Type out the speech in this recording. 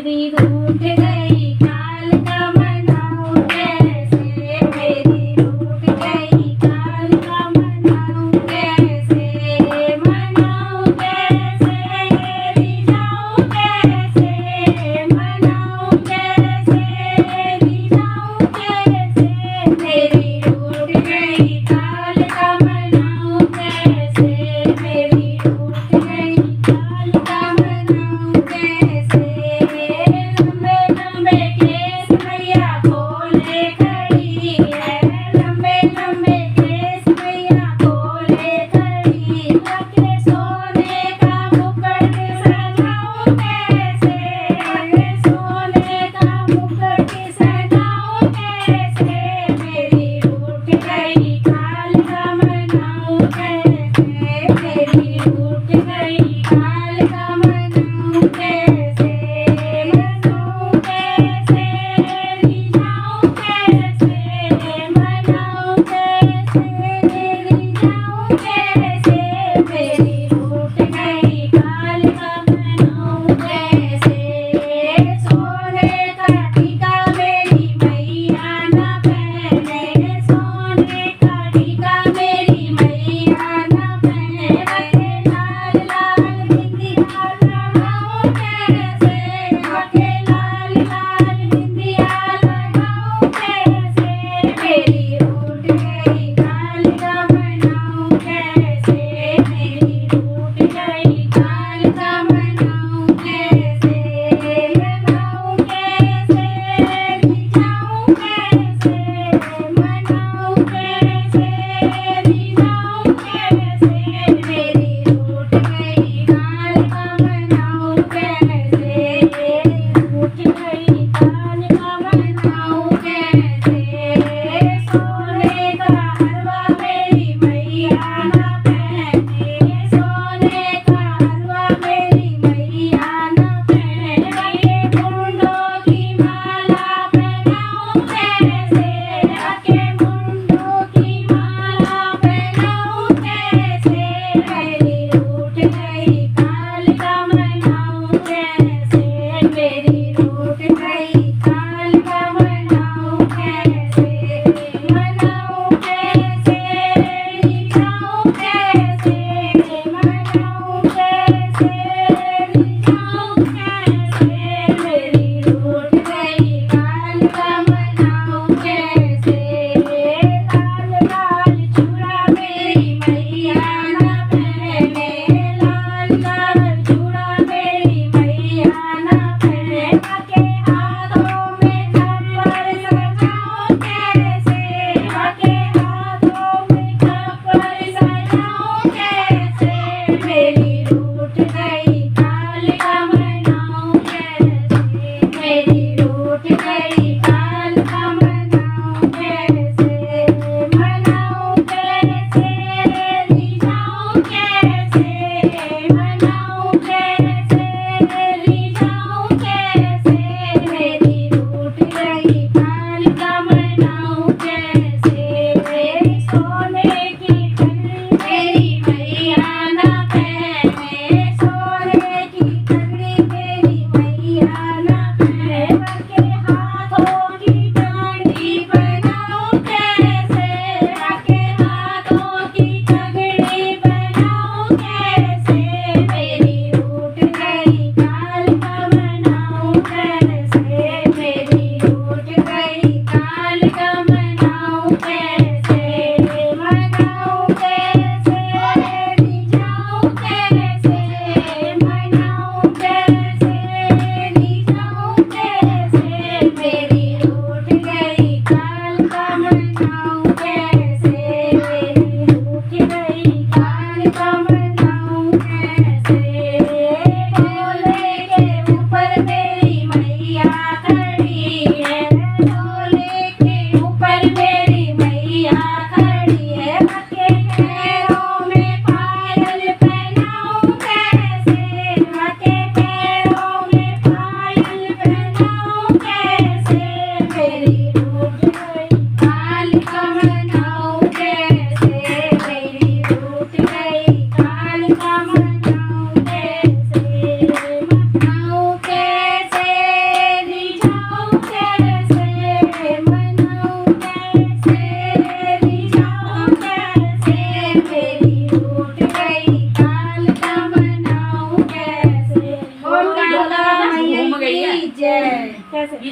मेरी रूठ गई काल का मनाऊं कैसे, मेरी रूठ गई काल का मनाऊं कैसे, मनाऊं कैसे, रिझाऊं कैसे, मनाऊं कैसे, रिझाऊं कैसे, मेरी रूठ गई काल का मनाऊं कैसे, मेरी रूठ गई काल का मनाऊं कैसे। लंबे लंबे केस मैया खोले खड़ी है, लंबे लंबे केस मैया खोले खड़ी, रखे सोने का मुकुट सजाऊं कैसे, सोने का मुकुट सजाऊं कैसे, मेरी रूठ गई काल का मनाऊं कैसे, मेरी रूठ गई काल का मनाऊं कैसे, मनाऊं कैसे, रिझाऊं कैसे, मनाऊं कैसे, रिझाऊं कैसे, मेरी रूठ गई काल का मनाऊं कैसे। सोने का टीका मेरी मैया न पहने, सोने का टीका मेरी मैया न पहने, लाल लाल कैसे